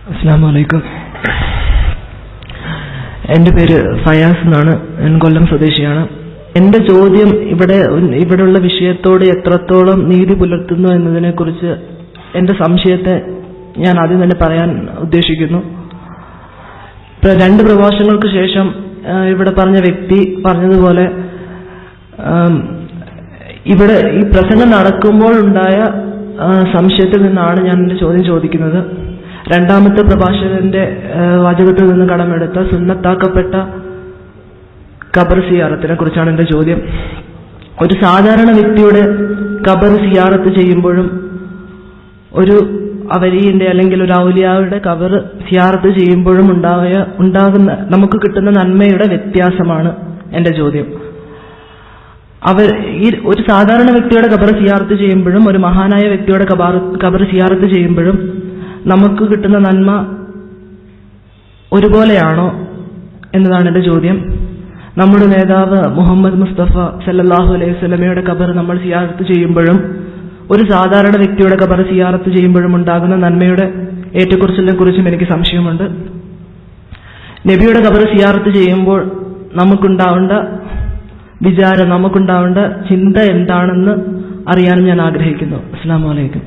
അസ്സലാമു അലൈക്കും. എൻ്റെ പേര് ഫയാസ് എന്നാണ്. ഞാൻ കൊല്ലം സ്വദേശിയാണ്. എൻ്റെ ചോദ്യം ഇവിടെയുള്ള വിഷയത്തോട് എത്രത്തോളം നീതി പുലർത്തുന്നു എന്നതിനെക്കുറിച്ച് എൻ്റെ സംശയത്തെ ഞാൻ ആദ്യം തന്നെ പറയാൻ ഉദ്ദേശിക്കുന്നു. 2 പ്രഭാഷണങ്ങൾക്ക് ശേഷം ഇവിടെ പറഞ്ഞ വ്യക്തി പറഞ്ഞതുപോലെ ഇവിടെ ഈ പ്രസംഗം നടക്കുമ്പോൾ ഉണ്ടായ സംശയത്തിൽ നിന്നാണ് ഞാൻ എൻ്റെ ചോദ്യം ചോദിക്കുന്നത്. 2ാമത്തെ പ്രഭാഷകന്റെ വാചകത്തിൽ നിന്ന് കടമെടുത്ത സുന്നത്താക്കപ്പെട്ട ഖബർ സിയാറത്തിനെ കുറിച്ചാണ് എൻ്റെ ചോദ്യം. ഒരു സാധാരണ വ്യക്തിയുടെ ഖബർ സിയാറത്ത് ചെയ്യുമ്പോഴും ഒരു അവലിയുടെ അല്ലെങ്കിൽ ഒരു ഔലിയായുടെ ഖബർ സിയാറത്ത് ചെയ്യുമ്പോഴും ഉണ്ടാകുന്ന നമുക്ക് കിട്ടുന്ന നന്മയുടെ വ്യത്യാസമാണ് എൻ്റെ ചോദ്യം. ഈ ഒരു സാധാരണ വ്യക്തിയുടെ ഖബർ സിയാറത്ത് ചെയ്യുമ്പോഴും ഒരു മഹാനായ വ്യക്തിയുടെ ഖബർ സിയാറത്ത് ചെയ്യുമ്പോഴും നമുക്ക് കിട്ടുന്ന നന്മ ഒരുപോലെയാണോ എന്നതാണ് എൻ്റെ ചോദ്യം. നമ്മുടെ നേതാവ് മുഹമ്മദ് മുസ്തഫ സല്ലല്ലാഹു അലൈഹി വസല്ലമയുടെ ഖബർ നമ്മൾ സിയാറത്ത് ചെയ്യുമ്പോഴും ഒരു സാധാരണ വ്യക്തിയുടെ ഖബർ സിയാറത്ത് ചെയ്യുമ്പോഴും ഉണ്ടാകുന്ന നന്മയുടെ ഏറ്റക്കുറച്ചിലിനെ കുറിച്ചും എനിക്ക് സംശയമുണ്ട്. നബിയുടെ ഖബർ സിയാറത്ത് ചെയ്യുമ്പോൾ നമുക്കുണ്ടാവേണ്ട വിചാരം, നമുക്കുണ്ടാവേണ്ട ചിന്ത എന്താണെന്ന് അറിയാനും ഞാൻ ആഗ്രഹിക്കുന്നു. അസ്സലാമു അലൈക്കും.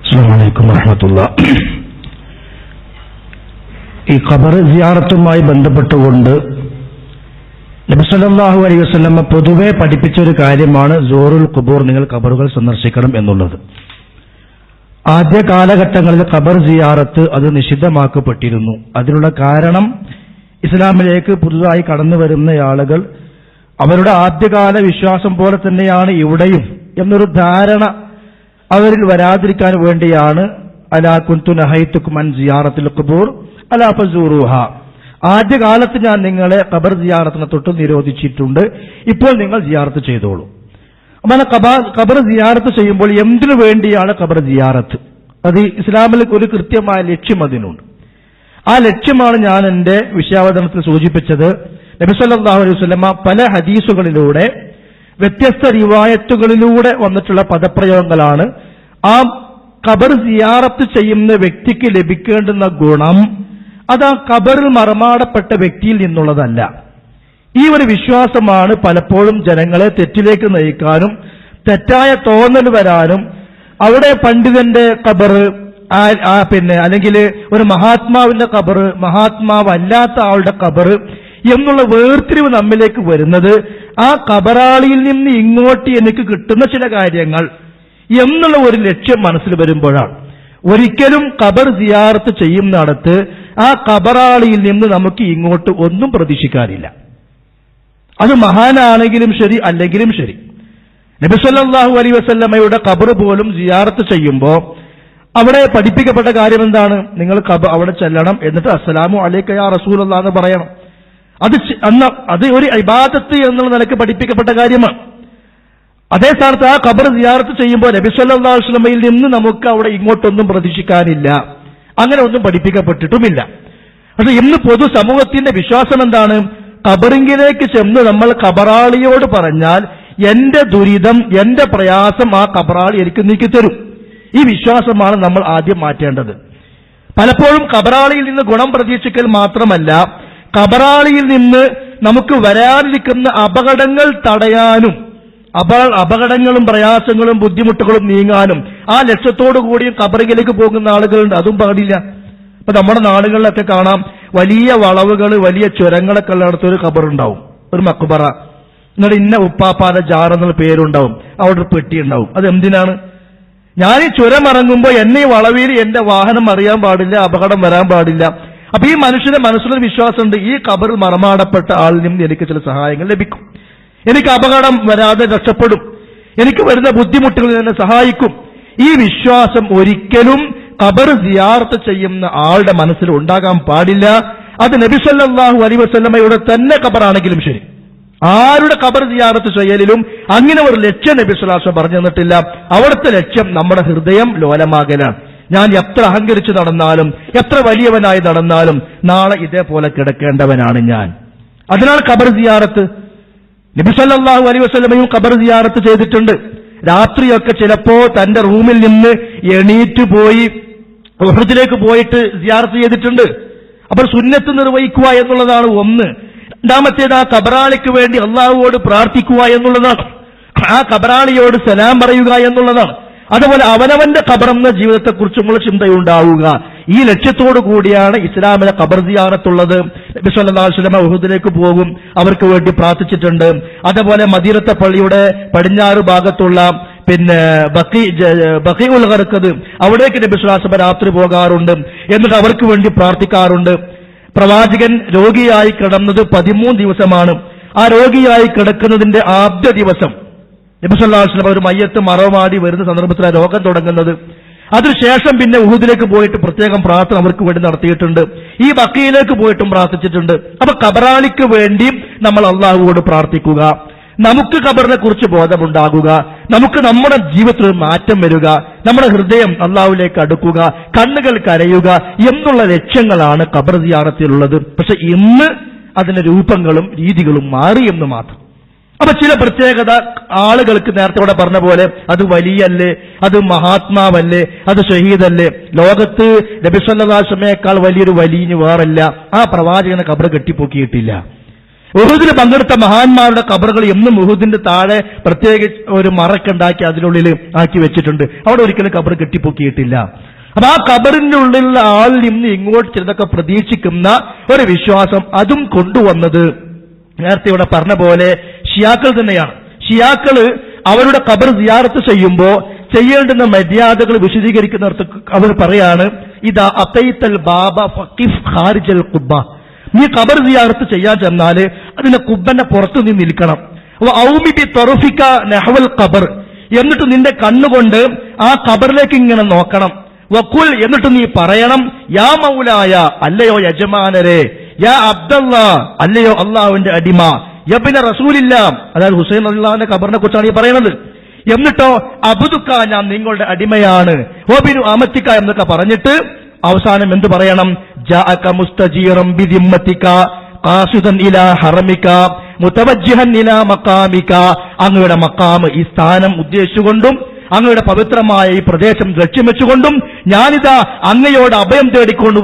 അസ്സലാമു അലൈക്കും വറഹ്മത്തുള്ളാഹി. ഈ ഖബർ സിയാറത്തുമായി ബന്ധപ്പെട്ടുകൊണ്ട് നബി സല്ലല്ലാഹു അലൈഹി വസല്ലം പൊതുവെ പഠിപ്പിച്ച ഒരു കാര്യമാണ് സൂറുൽ ഖുബൂർ, നിങ്ങൾ ഖബറുകൾ സന്ദർശിക്കണം എന്നുള്ളത്. ആദ്യ കാലഘട്ടങ്ങളിൽ ഖബർ സിയാറത്ത് അത് നിഷിദ്ധമാക്കപ്പെട്ടിരുന്നു. അതിനുള്ള കാരണം ഇസ്ലാമിലേക്ക് പുതുതായി കടന്നു വരുന്ന ആളുകൾ അവരുടെ ആദ്യകാല വിശ്വാസം പോലെ തന്നെയാണ് ഇവിടെയും എന്നൊരു ധാരണ അവരിൽ വരാതിരിക്കാൻ വേണ്ടിയാണ് അലാ കുന്തു നഹൈതുകും അൻ സിയാറത്തുൽ ഖുബൂർ അലാ ഫസൂറുഹ, ആദ്യകാലത്ത് ഞാൻ നിങ്ങളെ ഖബർ സിയാറത്തിനെ തൊട്ട് നിരോധിച്ചിട്ടുണ്ട്, ഇപ്പോൾ നിങ്ങൾ സിയാറത്ത് ചെയ്തോളൂ. അങ്ങനെ ഖബർ സിയാറത്ത് ചെയ്യുമ്പോൾ എന്തിനു വേണ്ടിയാണ് ഖബർ സിയാറത്ത്? അത് ഇസ്ലാമിൽ ഒരു കൃത്യമായ ലക്ഷ്യം അതിനുണ്ട്. ആ ലക്ഷ്യമാണ് ഞാൻ എൻ്റെ വിഷയാവതരണത്തിൽ സൂചിപ്പിച്ചത്. നബി സല്ലല്ലാഹു അലൈഹി വസല്ലമ പല ഹദീസുകളിലൂടെ വ്യത്യസ്ത റിവായത്തുകളിലൂടെ വന്നിട്ടുള്ള പദപ്രയോഗങ്ങളാണ് ആ ഖബർ സിയാറത്ത് ചെയ്യുന്ന വ്യക്തിക്ക് ലഭിക്കേണ്ടുന്ന ഗുണം അത് ആ ഖബറിൽ മറമാടപ്പെട്ട വ്യക്തിയിൽ നിന്നുള്ളതല്ല. ഈ ഒരു വിശ്വാസമാണ് പലപ്പോഴും ജനങ്ങളെ തെറ്റിലേക്ക് നയിക്കാനും തെറ്റായ തോന്നൽ വരാനും അവിടെ പണ്ഡിതന്റെ ഖബർ അല്ലെങ്കിൽ ഒരു മഹാത്മാവിന്റെ ഖബർ, മഹാത്മാവല്ലാത്ത ആളുടെ ഖബർ എന്നുള്ള വേർതിരിവ് നമ്മിലേക്ക് വരുന്നത് ആ ഖബറാളിയിൽ നിന്ന് ഇങ്ങോട്ട് എനിക്ക് കിട്ടുന്ന ചില കാര്യങ്ങൾ എന്നുള്ള ഒരു ലക്ഷ്യം മനസ്സിൽ വരുമ്പോഴാണ്. ഒരിക്കലും ഖബർ സിയാറത്ത് ചെയ്യുന്നിടത്ത് ആ ഖബറാളിയിൽ നിന്ന് നമുക്ക് ഇങ്ങോട്ട് ഒന്നും പ്രതീക്ഷിക്കാനില്ല. അത് മഹാനാണെങ്കിലും ശരി അല്ലെങ്കിലും ശരി. നബി സല്ലല്ലാഹു അലൈഹി വസല്ലമയുടെ ഖബർ പോലും സിയാറത്ത് ചെയ്യുമ്പോൾ അവിടെ പഠിപ്പിക്കപ്പെട്ട കാര്യം എന്താണ്? നിങ്ങൾ അവിടെ ചെല്ലണം, എന്നിട്ട് അസ്സലാമു അലൈക യാ റസൂലല്ലാഹ് എന്ന് പറയണം. അത് ഒരു ഇബാദത്ത് എന്നുള്ള നിലക്ക് പഠിപ്പിക്കപ്പെട്ട കാര്യമാണ്. അതേ സ്ഥാനത്ത് ആ ഖബർ സിയാറത്ത് ചെയ്യുമ്പോൾ നബി സല്ലല്ലാഹു അലൈഹി വസല്ലമയിൽ നിന്ന് നമുക്ക് അവിടെ ഇങ്ങോട്ടൊന്നും പ്രതീക്ഷിക്കാനില്ല, അങ്ങനെ ഒന്നും പഠിപ്പിക്കപ്പെട്ടിട്ടുമില്ല. പക്ഷെ ഇന്ന് പൊതു സമൂഹത്തിന്റെ വിശ്വാസം എന്താണ്? ഖബറിങ്കിലേക്ക് ചെന്ന് നമ്മൾ ഖബറാളിയോട് പറഞ്ഞാൽ എന്റെ ദുരിതം, എന്റെ പ്രയാസം ആ ഖബറാളി എനിക്ക് നീക്കിത്തരും. ഈ വിശ്വാസമാണ് നമ്മൾ ആദ്യം മാറ്റേണ്ടത്. പലപ്പോഴും ഖബറാളിയിൽ നിന്ന് ഗുണം പ്രതീക്ഷിക്കൽ മാത്രമല്ല, ഖബറാളിയിൽ നിന്ന് നമുക്ക് വരാനിരിക്കുന്ന അപകടങ്ങൾ തടയാനും അപകടങ്ങളും പ്രയാസങ്ങളും ബുദ്ധിമുട്ടുകളും നീങ്ങാനും ആ ലക്ഷ്യത്തോടു കൂടിയും ഖബറിലേക്ക് പോകുന്ന ആളുകളുണ്ട്. അതും പാടില്ല. ഇപ്പൊ നമ്മുടെ നാടുകളിലൊക്കെ കാണാം, വലിയ വളവുകൾ, വലിയ ചുരങ്ങളൊക്കെ ഉള്ളിടത്തൊരു ഖബറുണ്ടാവും, ഒരു മക്ബറ. എന്നിട്ട് ഇന്ന ഉപ്പാപ്പാന്റെ ജാർ എന്നുള്ള പേരുണ്ടാവും, അവിടെ ഒരു പെട്ടി ഉണ്ടാവും. അത് എന്തിനാണ്? ഞാൻ ഈ ചുരം ഇറങ്ങുമ്പോൾ എന്നെ ഈ വളവിൽ എന്റെ വാഹനം അറിയാൻ പാടില്ല, അപകടം വരാൻ പാടില്ല. അപ്പൊ ഈ മനുഷ്യന്റെ മനസ്സിലൊരു വിശ്വാസമുണ്ട്, ഈ ഖബറിൽ മറമാടപ്പെട്ട ആളിൽ നിന്ന് എനിക്ക് ചില സഹായങ്ങൾ ലഭിക്കും, എനിക്ക് അപകടം വരാതെ രക്ഷപ്പെടും, എനിക്ക് വരുന്ന ബുദ്ധിമുട്ടുകളിൽ എന്നെ സഹായിക്കും. ഈ വിശ്വാസം ഒരിക്കലും ഖബർ സിയാറത്ത് ചെയ്യുന്ന ആളുടെ മനസ്സിൽ ഉണ്ടാകാൻ പാടില്ല. അത് നബി സല്ലല്ലാഹു അലൈഹി വസല്ലമയുടെ തന്നെ ഖബറാണെങ്കിലും ശരി, ആരുടെ ഖബർ സിയാറത്ത് ചെയ്യലിലും അങ്ങനെ ഒരു ലക്ഷ്യം നബി സ്വല്ലല്ലാഹു അലൈഹി വസല്ലം പറഞ്ഞു തന്നിട്ടില്ല. അവിടുത്തെ ലക്ഷ്യം നമ്മുടെ ഹൃദയം ലോലമാകലാണ്. ഞാൻ എത്ര അഹങ്കരിച്ച് നടന്നാലും എത്ര വലിയവനായി നടന്നാലും നാളെ ഇതേപോലെ കിടക്കേണ്ടവനാണ് ഞാൻ. അതിനാണ് ഖബർ സിയാറത്ത്. നബി സല്ലല്ലാഹു അലൈഹി വസല്ലമയും ഖബർ സിയാറത്ത് ചെയ്തിട്ടുണ്ട്. രാത്രിയൊക്കെ ചിലപ്പോ തന്റെ റൂമിൽ നിന്ന് എണീറ്റ് പോയി ഉഹദിലേക്ക് പോയിട്ട് സിയാറത്ത് ചെയ്തിട്ടുണ്ട്. അപ്പോൾ സുന്നത്ത് നിർവഹിക്കുക എന്നുള്ളതാണ് ഒന്ന്. രണ്ടാമത്തേത് ആ കബറാളിക്ക് വേണ്ടി അള്ളാഹുവോട് പ്രാർത്ഥിക്കുക എന്നുള്ളതാണ്. ആ കബറാളിയോട് സലാം പറയുക എന്നുള്ളതാണ്. അതുപോലെ അവനവന്റെ ഖബറെന്ന ജീവിതത്തെക്കുറിച്ചുമുള്ള ചിന്തയുണ്ടാവുക. ഈ ലക്ഷ്യത്തോടു കൂടിയാണ് ഇസ്ലാമിലെ ഖബർ സിയാറത്തുള്ളത്. നബി സല്ലല്ലാഹു അലൈഹി വസല്ലം ഉഹദിലേക്ക് പോകും, അവർക്ക് വേണ്ടി പ്രാർത്ഥിച്ചിട്ടുണ്ട്. അതുപോലെ മദീനത്തെ പള്ളിയുടെ പടിഞ്ഞാറ് ഭാഗത്തുള്ള ബഖീഉൽ ഗർഖദ്, അവിടേക്ക് നബി സല്ലല്ലാഹു അലൈഹി വസല്ലം രാത്രി പോകാറുണ്ട്. എന്നിട്ട് അവർക്ക് വേണ്ടി പ്രാർത്ഥിക്കാറുണ്ട്. പ്രവാചകൻ രോഗിയായി കിടന്നത് 13 ദിവസമാണ്. ആ രോഗിയായി കിടക്കുന്നതിന്റെ ആദ്യ ദിവസം നബി സല്ലല്ലാഹു അലൈഹി വസല്ലം ഒരു മയ്യത്ത് മറമാടി വരുന്ന സന്ദർഭത്തിലാണ് രോഗം തുടങ്ങുന്നത്. അതിനുശേഷം പിന്നെ ഉഹദിലേക്ക് പോയിട്ട് പ്രത്യേകം പ്രാർത്ഥന അവർക്ക് വേണ്ടി നടത്തിയിട്ടുണ്ട്. ഈ ബഖീലേക്ക് പോയിട്ടും പ്രാർത്ഥിച്ചിട്ടുണ്ട്. അപ്പൊ ഖബറാളിക്ക് വേണ്ടി നമ്മൾ അള്ളാഹുവോട് പ്രാർത്ഥിക്കുക, നമുക്ക് ഖബറിനെ കുറിച്ച് ബോധമുണ്ടാകുക, നമുക്ക് നമ്മുടെ ജീവിതത്തിൽ മാറ്റം വരിക, നമ്മുടെ ഹൃദയം അള്ളാഹുവിലേക്ക് അടുക്കുക, കണ്ണുകൾ കരയുക എന്നുള്ള ലക്ഷ്യങ്ങളാണ് ഖബർ സിയാറത്തിലുള്ളത്. പക്ഷെ ഇന്ന് അതിന്റെ രൂപങ്ങളും രീതികളും മാറി എന്ന് മാത്രം. അപ്പൊ ചില പ്രത്യേകത ആളുകൾക്ക് നേരത്തെ ഇവിടെ പറഞ്ഞ പോലെ അത് വലിയല്ലേ, അത് മഹാത്മാവല്ലേ, അത് ഷഹീദല്ലേ. ലോകത്ത് നബി സല്ലല്ലാഹു അലൈഹി വസല്ലമയേക്കാൾ വലിയൊരു വലിയ വേറല്ല. ആ പ്രവാചകനെ ഖബർ കെട്ടിപ്പൊക്കിയിട്ടില്ല. ഉഹുദിൽ പങ്കെടുത്ത മഹാന്മാരുടെ ഖബറുകൾ എന്നും ഉഹുദിന്റെ താഴെ പ്രത്യേകിച്ച് ഒരു മറക്കുണ്ടാക്കി അതിനുള്ളിൽ ആക്കി വെച്ചിട്ടുണ്ട്. അവിടെ ഒരിക്കലും ഖബർ കെട്ടിപ്പൊക്കിയിട്ടില്ല. അപ്പൊ ആ ഖബറിന്റെ ഉള്ളിലുള്ള ആളിൽ നിന്ന് ഇങ്ങോട്ട് ചിലതൊക്കെ പ്രതീക്ഷിക്കുന്ന ഒരു വിശ്വാസം അതും കൊണ്ടുവന്നത് നേരത്തെ ഇവിടെ പറഞ്ഞ പോലെ ഷിയാക്കൾ തന്നെയാണ്. ഷിയാക്കള് അവരുടെ ഖബർ സിയാറത്ത് ചെയ്യുമ്പോൾ ചെയ്യേണ്ടുന്ന മര്യാദകൾ വിശദീകരിക്കുന്നിടത്ത് അവർ പറയാണ്, ഇതാ അത്തൈത്തൽ ബാബ ഫഖിഫ് ഖാരിജൽ ഖുബ്ബ. നീ ഖബർ സിയാറത്ത് ചെയ്യാൻ ചെന്നാല് അതിന്റെ കുബ്ബന്റെ പുറത്ത് നീ നിൽക്കണം. ഖബർ, എന്നിട്ട് നിന്റെ കണ്ണുകൊണ്ട് ആ ഖബറിലേക്ക് ഇങ്ങനെ നോക്കണം. വഖുൽ, എന്നിട്ട് നീ പറയണം, യാ മൗലായ, അല്ലയോ യജമാനരെ, യാ അബ്ദല്ലാ, അല്ലയോ അള്ളാഹുവിന്റെ അടിമ, യബ്ന റസൂലില്ല, അതായത് ഹുസൈൻ റളിയല്ലാഹുവിന്റെ ഖബറിനെ കുറിച്ചാണ് ഈ പറയുന്നത്. എന്നിട്ടോ അബ്ദുക, ഞാൻ നിങ്ങളുടെ അടിമയാണ്, വബിനു അമത്തിക എന്നൊക്കെ പറഞ്ഞിട്ട് അവസാനം എന്ത് പറയണം? ജാഅക മുസ്തജീറൻ ബിദിമ്മതിക ഖാസിദൻ ഇലാ ഹറമിക മുതവജ്ജിഹൻ ഇലാ മഖാമിക. അങ്ങയുടെ മഖാം, ഈ സ്ഥാനം ഉദ്ദേശിച്ചുകൊണ്ടും അങ്ങയുടെ പവിത്രമായ ഈ പ്രദേശം ലക്ഷ്യം വെച്ചുകൊണ്ടും ഞാനിതാ അങ്ങയോട് അഭയം തേടിക്കൊണ്ട്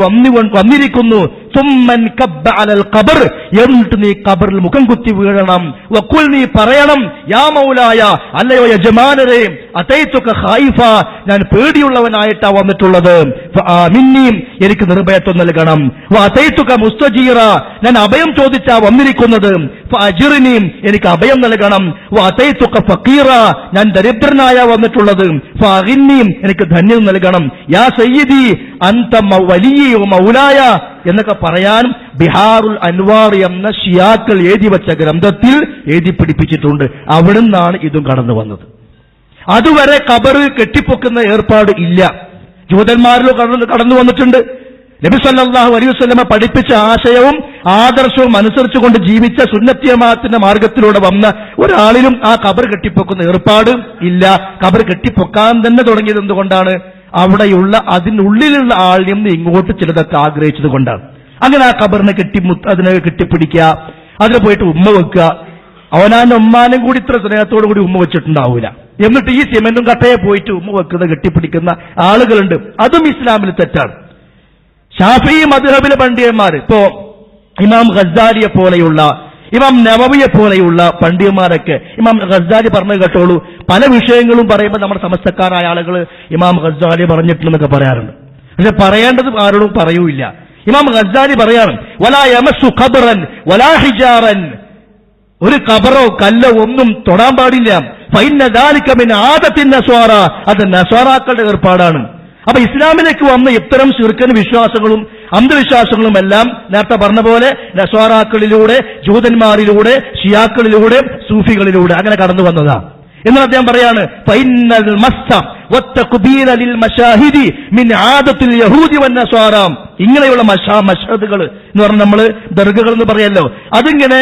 വന്നിരിക്കുന്നു. സുമ്മൻ കബ്ബ അലൽ ഖബർ, എന്നിട്ട് നീ ഖബറിൽ മുഖം കുത്തി വീഴണം. വഖുൽ, നീ പറയണം, യാ മൗലായ, അല്ലയോ യജമാനരെ, അതൈതുക ഖൈഫ, ഞാൻ പേടിയുള്ളവനായിട്ടാ വന്നിട്ടുള്ളത്. ഫആമിന്നി, എനിക്ക് നിർഭയത്വം നൽകണം. വഅതൈതുക മുസ്തജീറ, ഞാൻ അഭയം ചോദിച്ചാ വന്നിരിക്കുന്നത്. ഫഅജിർനി, എനിക്ക് അഭയം നൽകണം. വഅതൈതുക ഫഖീറ, ഞാൻ ദരിദ്രനായ വന്നിട്ടുള്ളത്. ഫഅഗിന്നി, എനിക്ക് ധന്യം നൽകണം. യാ സയ്യിദി അൻത വലിയ മൗലായ എന്നൊക്കെ പറയാൻ ബിഹാറുൽ അൻവാർ എന്ന ഷിയാക്കൾ എഴുതി വെച്ച ഗ്രന്ഥത്തിൽ എഴുതി പിടിപ്പിച്ചിട്ടുണ്ട്. അവിടുന്നാണ് ഇതും കടന്നു വന്നത്. അതുവരെ ഖബർ കെട്ടിപ്പൊക്കുന്ന ഏർപ്പാട് ഇല്ല. ജൂതന്മാരിലോ കടന്നു വന്നിട്ടുണ്ട്. നബി സല്ലല്ലാഹു അലൈഹി വസല്ലമ പഠിപ്പിച്ച ആശയവും ആദർശവും അനുസരിച്ചുകൊണ്ട് ജീവിച്ച സുന്നത്ത് ജമാഅത്തിന്റെ മാർഗത്തിലൂടെ വന്ന ഒരാളിലും ആ ഖബർ കെട്ടിപ്പൊക്കുന്ന ഏർപ്പാട് ഇല്ല. ഖബർ കെട്ടിപ്പൊക്കാൻ തന്നെ തുടങ്ങിയത് എന്തുകൊണ്ടാണ്? അവിടെയുള്ള അതിനുള്ളിലുള്ള ആളിൽ നിന്ന് ഇങ്ങോട്ട് ചിലതൊക്കെ ആഗ്രഹിച്ചത് കൊണ്ടാണ്. അങ്ങനെ ആ ഖബറിനെ അതിനെ കെട്ടിപ്പിടിക്കുക, അതിനെ പോയിട്ട് ഉമ്മ വെക്കുക. അവനാന്റെ ഉമ്മാനും കൂടി ഇത്ര സ്നേഹത്തോടു കൂടി ഉമ്മ വെച്ചിട്ടുണ്ടാവൂല. എന്നിട്ട് ഈ സിമന്റും കട്ടയെ പോയിട്ട് ഉമ്മ വെക്കുന്ന കെട്ടിപ്പിടിക്കുന്ന ആളുകളുണ്ട്. അതും ഇസ്ലാമിൽ തെറ്റാണ്. ഷാഫിഈ മദ്ഹബിലെ പണ്ഡിതന്മാർ, ഇപ്പോ ഇമാം ഗസ്സാലിയെ പോലെയുള്ള, ഇമാം നവവിയെ പോലെയുള്ള പണ്ഡിതന്മാരൊക്കെ, ഇമാം ഗസ്സാലി പറഞ്ഞു കേട്ടോളൂ, പല വിഷയങ്ങളും പറയുമ്പോൾ നമ്മുടെ സമസ്തക്കാരായ ആളുകൾ ഇമാം ഗസ്സാലി പറഞ്ഞിട്ടുണ്ടെന്നൊക്കെ പറയാറുണ്ട്. പക്ഷെ പറയേണ്ടത് ആരോടും പറയൂല. ഇമാം ഗസ്സാലി പറയാണ്, വലാ യമസ്സു ഖബറൻ വലാ ഹിജാറൻ, ഒരു ഖബറോ കല്ലോ ഒന്നും തൊടാൻ പാടില്ല. ഫഇന്ന ദാലിക മിൻ ആദത്തിൻ നസ്വാറ, അത് നസ്വാറാക്കളുടെ ഏർപ്പാടാണ്. അപ്പൊ ഇസ്ലാമിലേക്ക് വന്ന ഇത്തരം ശിർക്കൻ വിശ്വാസങ്ങളും അന്ധവിശ്വാസങ്ങളും എല്ലാം നേരത്തെ പറഞ്ഞ പോലെ നസ്വാറാക്കളിലൂടെ, ജൂതന്മാരിലൂടെ, ഷിയാക്കളിലൂടെ, സൂഫികളിലൂടെ അങ്ങനെ കടന്നു വന്നതാ. എന്നാൽ അദ്ദേഹം പറയാണ്, ഫഇന്നൽ മസ്ത വത്തഖ്ബീല ലിൽ മശാഹിദി മിൻ ആദത്തിൽ യഹൂദി വന്നസ്വാറ. ഇങ്ങനെയുള്ള മഷഹദുകൾ എന്ന് പറഞ്ഞാൽ നമ്മള് ദർഗകൾ എന്ന് പറയല്ലോ, അതിങ്ങനെ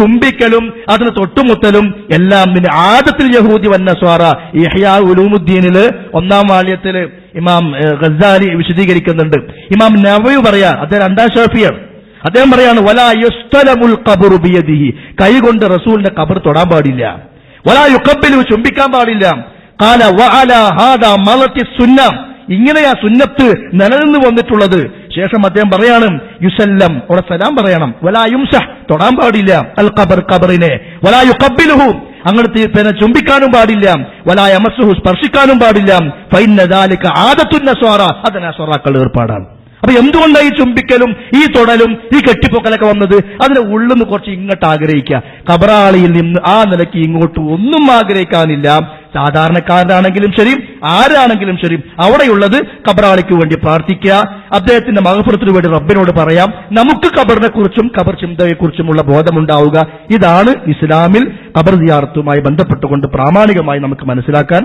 ചുംബിക്കലും അതിന് തൊട്ടുമുട്ടലും എല്ലാം മിൻ ആദത്തിൽ യഹൂദി വന്നസ്വാറ. ഇഹ്യാ ഉലൂമുദ്ദീനില് 1-ാം വാള്യത്തില് ഇമാം ഗസ്സാലി വിശദീകരിക്കുന്നുണ്ട്. ഇമാം നവവി പറയാ, അദ്ദേഹം 2-ാം ഷാഫിയാണ്, അദ്ദേഹം പറയാണ്, വലാ യുസ്തലമുൽ ഖബറു ബിയദിഹി, കൈകൊണ്ട് റസൂലിന്റെ ഖബർ തൊടാൻ പാടില്ല. വലാ യുഖബ്ബിലു, ചുംബിക്കാൻ പാടില്ല. ഖാല വഅലാ ഹാദാ മലത്തി സുന്ന, ഇങ്ങനെയാ സുന്നത്ത് നിലനിന്ന് വന്നിട്ടുള്ളത്. ശേഷം അദ്ദേഹം പറയാണ് യുസല്ലം, അവിടെ സലാം പറയണം, വലാ യുംസഹ്, തൊടാൻ പാടില്ല, അൽ ഖബർ, ഖബറിനെ, വലാ യുഖബ്ബിലുഹു, അങ്ങോട്ട് പിന്നെ ചുംബിക്കാനും പാടില്ല, വലാ യമസ്സുഹു, സ്പർശിക്കാനും പാടില്ല, ഫഇന്ന ദാലിക ആദത്തുൻ നസ്വാറ, അത് നസ്വാറാക്കളുടെ ഏർപ്പാടാണ്. അപ്പൊ എന്തുകൊണ്ടാണ് ഈ ചുംബിക്കലും ഈ തൊടലും ഈ കെട്ടിപ്പൊക്കലൊക്കെ വന്നത്? അതിനെ ഉള്ളിന്ന് കുറച്ച് ഇങ്ങോട്ട് ആഗ്രഹിക്കുക. ഖബറാളിയിൽ നിന്ന് ആ നിലയ്ക്ക് ഇങ്ങോട്ട് ഒന്നും ആഗ്രഹിക്കാനില്ല. സാധാരണക്കാരനാണെങ്കിലും ശരി, ആരാണെങ്കിലും ശരി, അവിടെയുള്ളത് ഖബറാളിക്ക് വേണ്ടി പ്രാർത്ഥിക്കുക, അദ്ദേഹത്തിന്റെ മഗ്ഫിറത്തിന് വേണ്ടി റബ്ബിനോട് പറയാം. നമുക്ക് ഖബറിനെ കുറിച്ചും ഖബർ ചിന്തയെക്കുറിച്ചുമുള്ള ബോധമുണ്ടാവുക. ഇതാണ് ഇസ്ലാമിൽ ഖബർ സിയാറത്തുമായി ബന്ധപ്പെട്ടുകൊണ്ട് പ്രാമാണികമായി നമുക്ക് മനസ്സിലാക്കാൻ